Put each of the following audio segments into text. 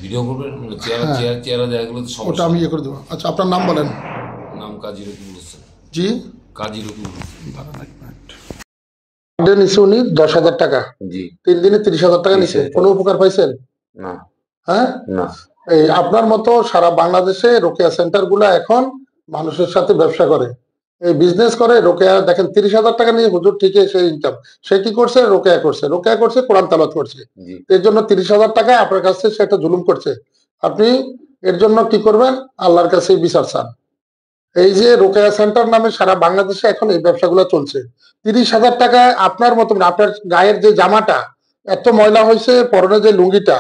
Video করবেন, চেহারা জায়গাগুলো তো ওটা আমি ইয়ে করে দেবো। আচ্ছা, আপনার নাম বলেন। নাম কাজী রকিবুল হোসেন। জি, কাজী রকিবুল হোসেন। নিচে উনি 10,000 টাকা, জি। 3 দিনে 30,000 টাকা নিচে। কোনো উপকার পাইছেন? না। হ্যাঁ, না। এই আপনার মতো সারা বাংলাদেশে রোকেয়া সেন্টার গুলা এখন মানুষের সাথে ব্যবসা করে, এই বিজনেস করে। রোকেয়া দেখেন 30,000 টাকা নিয়ে হুজুর ঠিকই সে ইনকাম, সে কি করছে? রোকেয়া করছে, রোকেয়া করছে, কোরআন তালাওয়াত করছে। এর জন্য 30,000 টাকা আপনার কাছে সে একটা জুলুম করছে। আপনি এর জন্য কি করবেন? আল্লাহর কাছে বিচার চান। এই যে রোকেয়া সেন্টার নামে সারা বাংলাদেশে এখন এই ব্যবসাগুলো চলছে। 30,000 টাকায় আপনার মতো, আপনার গায়ের যে জামাটা এত ময়লা হয়েছে, পরনে যে লুঙ্গিটা,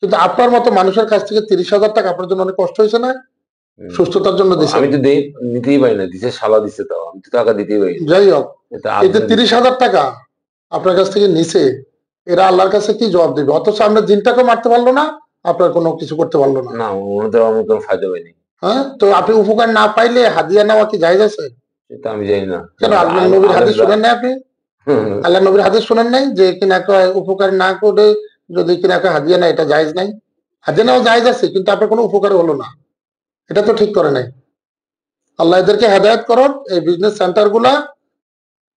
কিন্তু আপনার মতো মানুষের কাছ থেকে 30,000 টাকা আপনার জন্য অনেক কষ্ট হয়েছে না? সুস্থতার জন্য দিছে। আমি তো নিতেই পারি না, দিছে শালা দিছে, তাও আমি তো টাকা দিতেই পারি। যাই হোক, এই যে 30,000 টাকা আপনার কাছ থেকে নিছে, এরা আল্লাহর কাছে কি জবাব দিবে? অথচ আমরা জিনটাকে মারতে পারলো না, আপনার কোনো কিছু করতে পারলো না। না, ওনাদের আমি কোনো ফায়দা পাইনি। হ্যাঁ, তো আপনি উপকার না পাইলে হাদিয়া নেওয়া কি জায়েজ আছে? সেটা আমি জানি না। কেন আল্লাহ নবীর হাদিস শুনেন না আপনি? আল্লাহ নবীর হাদিস শুনেন নাই যে কিনা উপকার না করে যদি কিনা হাদিয়া নেয়, এটা জায়েজ নাই? হাদিয়া নেওয়া জায়েজ আছে, কিন্তু আপনার কোনো উপকার হলো না, এটা তো ঠিক করে নাই। আল্লাহ এদেরকে হেদায়েত করুন। এই বিজনেস সেন্টার গুলা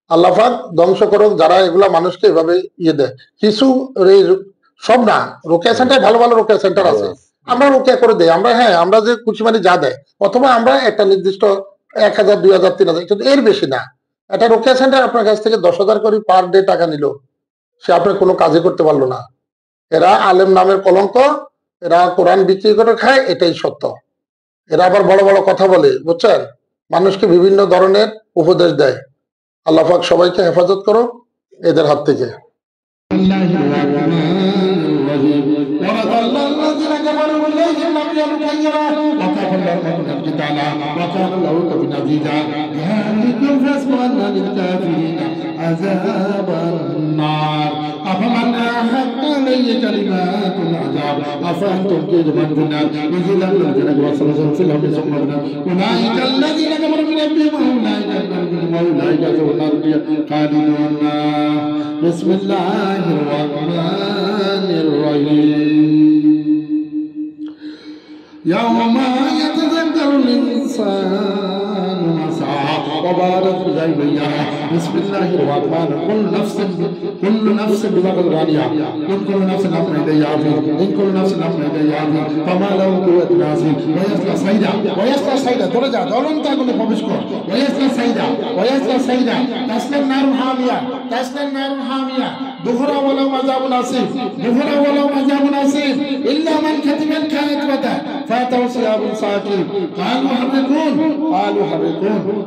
আল্লাহ পাক ধ্বংস করুক, যারা এগুলা মানুষকে এভাবে ইয়ে দেয়। কিছু সব না, রোকেয়া সেন্টার ভালো ভালো রোকেয়া সেন্টার আছে, আমরা রোকেয়া করে দেই আমরা। হ্যাঁ, আমরা যে খুশি মানে যা দেয়, অথবা আমরা একটা নির্দিষ্ট 1,000, 2,000, 3,000, কিন্তু এর বেশি না। একটা রোকেয়া সেন্টার আপনার কাছ থেকে 10,000 করে পার ডে টাকা নিল, সে আপনার কোনো কাজই করতে পারলো না। এরা আলেম নামের কলঙ্ক, এরা কোরআন বিক্রি করে খায়, এটাই সত্য। এরা আবার বড় বড় কথা বলে, বুঝছেন, মানুষকে বিভিন্ন ধরনের উপদেশ দেয়। আল্লাহ পাক সবাইকে হেফাজত করো এদের হাত থেকে। أفمن أحق عليه كلمات العذاب أفأنتم تجمعون نزلا من الجنة وصلصل في الأرض ثم أولئك الذين كفروا من ربهم وأولئك ذو النار خالدون. بسم الله الرحمن الرحيم. يوم يتذكر الإنسان ما سعى وبارك ذنبه. بسم الله الرحمن الرحيم. كل نفس بما كسبت رهينة. إن كل نفس عما إليها حافظ. إن كل نفس عما إليها حافظ. فما له قوة ناصر ويصلى سعيرا درجة دولن تكون فبشكر ويصلى سعيرا تصلى نار حامية دخرا ولو عذاب نصيب إلا من كتب الكاتبة فاتوا ثياب ساكين قالوا حرقون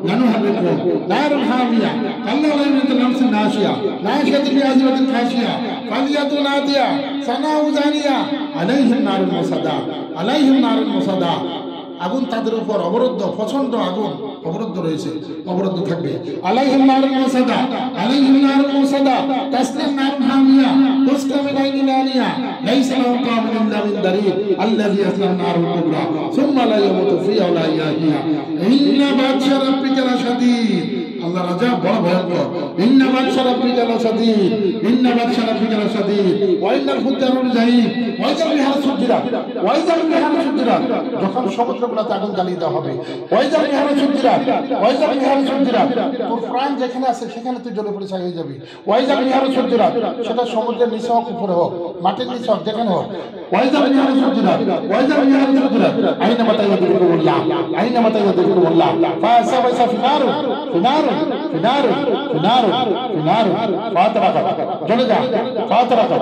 لنحرقون نار حامية كلا لا يملك نفس ناشية ناشية بأزمة خاشية فليدع نادية صنعوا زانية عليهم نار المصدى আগুন তাদের উপর অবরুদ্ধ, প্রচন্ড আগুন অবরুদ্ধ রয়েছে, অবরুদ্ধ থাকবে। আলাইহিম নারুন মুসাদা তাসলিম নারুন হামিয়া তুসকা মিন আইনিন আনিয়া লাইসা লাহু তা'ামুন ইল্লা মিন দারিক আল্লাযী ইয়াসলা নারুল কুবরা সুম্মা লা ইয়ামুতু ফিহা ওয়া লা ইয়াহইয়া ইন্না বাতশা রাব্বিকা লাশাদীদ। আল্লাহর আযাব বড় ভয়ঙ্কর। ইন্না বাতশা রাব্বিকা লাশাদীদ ওয়া ইন্নাল ফুজ্জারা জাহিম ওয়া ইযা বিহার সুজ্জিরাত যখন সমুদ্রগুলোতে আগুন জ্বালিয়ে দেওয়া হবে। ওয়া ইযা বিহার সুজ্জিরাত তোর প্রাণ যেখানে আছে সেখানে তুই জ্বলে পড়ে ছাই হয়ে যাবি। ওয়া ইযা বিহার সুজ্জিরাত সেটা সমুদ্রের নিচে হোক, উপরে হোক, মাটির নিচে হোক, যেখানে হোক। ওয়া ইযা বিহার সুজ্জিরাত আইনামা তাইয়াদুকুমুল্লাহ ফাসাবাসা ফিনার ফাতরাকা জ্বলে যা ফাতরাকা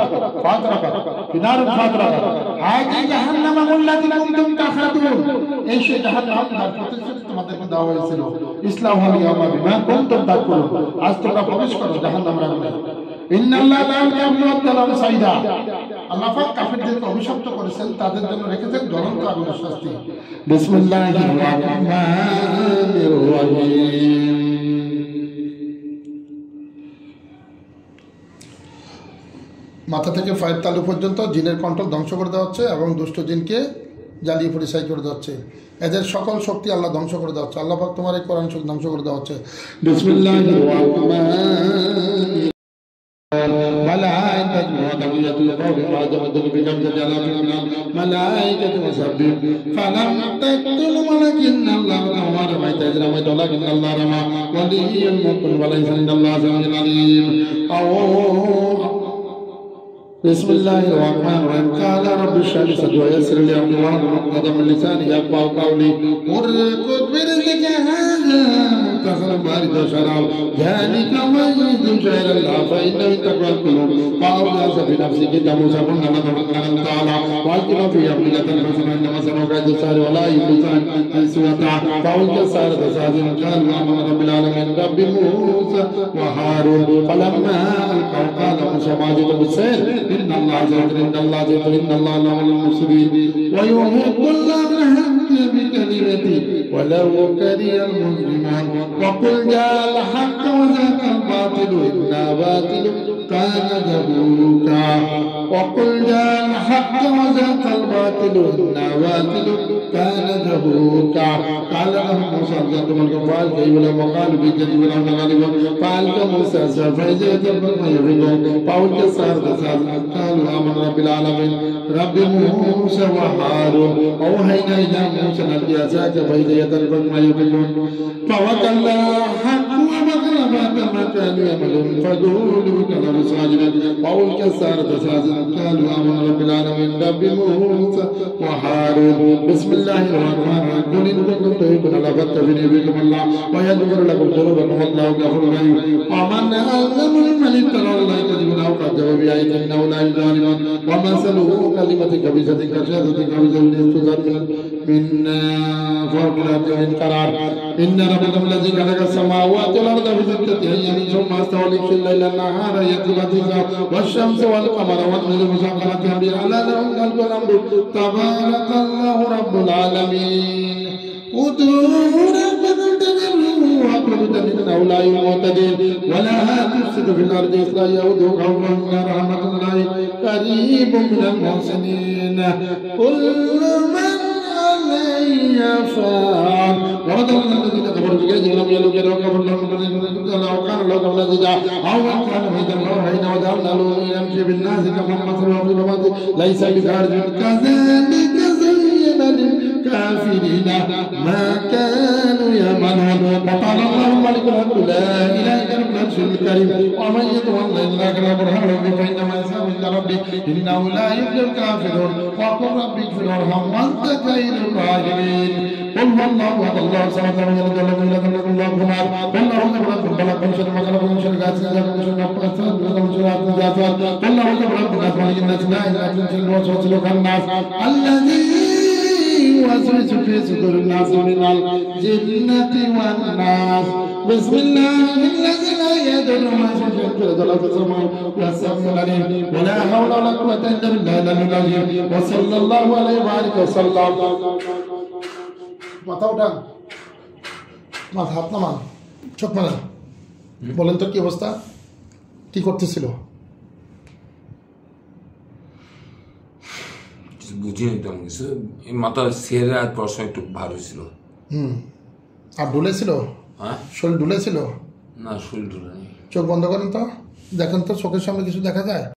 হাযি জাহান্নামা আল্লাতী কুনতুম তাখাদুন। এই সেই জাহান্নাম যার প্রতিশ্রুতি তোমাদেরকে দেওয়া হয়েছিল। ইসলাহু ইয়াওমা বিমা কুনতুম তাকুলুন। আজ তোমরা প্রবেশ করো জাহান্নামের আগুনে। ইন্নাল্লাহা লা ইয়াহদি আত-তালাম সাইদা। আল্লাহ পাক কাফিরদেরকে অভিশপ্ত করেছেন, তাদের জন্য রেখেছেন জ্বলন্ত আগুনের শাস্তি। বিসমিল্লাহির রাহমানির রাহিম। মাথা থেকে পায়ের তালু পর্যন্ত জিনের কন্ট্রোল ধ্বংস করে দেওয়া হচ্ছে এবং দুষ্ট জিনকে জ্বালিয়ে পরিচয় করে দেওয়া হচ্ছে। এদের সকল শক্তি আল্লাহ ধ্বংস করে দেওয়া হচ্ছে। আল্লাহ পাক তোমার এই কোরআন শক্তি ধ্বংস করে দেওয়া হচ্ছে। বিসমিল্লাহির রাহমানির রাহিম। وتقية القول ما تبدل بكمزة آلاف من الملائكة وسبح فلم تقتل ولكن الله رمى رميت إذ رميت ولكن الله رمى ولي المؤمن وليس عند الله سميع عليم. بسم الله الرحمن الرحيم قال رب اشرح لي صدري ويسر لي امري واحلل عقدة من لساني يفقهوا قولي اركض برزقك هذا مختصر بارد وشراب ذلك ميت شعر الله فانه تقوى القلوب فاوجس في نفسك تموس كنا نتوكل تعالى والقنا في يمينك الحسنى انما سنوك عند السار ولا يبلسان حيث وقع فاوجس سار تساجد قال امن رب العالمين رب موسى وهارون فلما القوا قال موسى ما جئت بالسير إن الله زاد إن الله زاد إن الله له المرسلين ويحب الله الحق بكلمته ولو كره المجرمون وقل جاء الحق وزهق الباطل إن باطل كان زهوقا وقل جاء الحق وزهق الباطل إن باطل كان زهوقا قال لهم موسى أنتم الكفار كيف لما قالوا بجد ولم نغلبوا فألقى موسى فإذا يتبقى ما يفيدون فألقى السحرة قالوا آمن رب العالمين رب موسى وهارون أوحينا إلى موسى أن ألقي عصاك فإذا يتبقى ما يفيدون فوكل الحق وغلب ما كانوا يعملون فقولوا بكلام ساجدا وألقى السحرة ساجدا قالوا آمن رب العالمين رب موسى وهارون. بسم الله الرحمن الرحيم قل إن كنتم تحبون الله فاتبعوني يحببكم الله ويغفر لكم ذنوبكم والله غفور رحيم. ومن أظلم ممن افترى على الله كذبا أو كذب بآية إنه لا يظلمون ومثله كلمة خبيثة كشجرة خبيثة تزهر من فوق الأرض من قرار إن ربكم الذي خلق السماوات والأرض في ستة أيام ثم استوى يغشي الليل النهار يطلب والشمس والقمر والنجوم مسخرات بأمره ألا له الخلق والأمر تبارك الله رب العالمين. ادعوا ربكم تضرعا وخفية إنه لا يحب المعتدين ولا تفسد في الأرض إصلاحها ودعوه خوفا إن رحمة الله قريب من المحسنين. كل من عليها فان ورد الذين كفروا بكيد لم يلوا كيدا وكفروا لهم لو كان له قبل الزجاع أو كان ميتا فأحيينا وجعلنا له يمشي بالناس كمن مثله في الأرض ليس بخارج كذلك زين للكافرين ما كانوا يعملون. وقال الله الملك الحق لا إله إلا هو العرش الكريم ومن يتولى إدراك لا برهان ربي فإنما يسأل عند ربي إنه لا يفلح الكافرون. وقل ربي اغفر وارحم وأنت خير الراحمين. قل هو الله أحد الله الصمد لم يلد ولم يولد ولم يكن له كفوا أحد. قل أعوذ برب الفلق من شر ما خلق ومن شر غاسق إذا وقب ومن شر النفاثات ومن شر حاسد إذا حسد. قل أعوذ برب الناس ملك الناس إله الناس من شر الوسواس الخناس الذي يوسوس في صدور الناس من الجنة والناس. بسم الله الذي لا يضر مع اسمه شيء في الأرض ولا في السماء والسميع العليم ولا حول ولا قوة إلا بالله العلي العظيم. وصلى الله عليه وآله وسلم. মাথা উঠান, মাথা হাত নামান, চোখ মারেন, বলেন তো কি অবস্থা, কি করতেছিল? বুঝিনি তেমন কিছু, মাথা সেরে আর প্রশ্ন একটু ভালো ছিল। আর ডুলেছিল? হ্যাঁ, শরীর ডুলেছিল? না, শরীর ডুলে নেই। চোখ বন্ধ করেন তো, দেখেন তো চোখের সামনে কিছু দেখা যায়?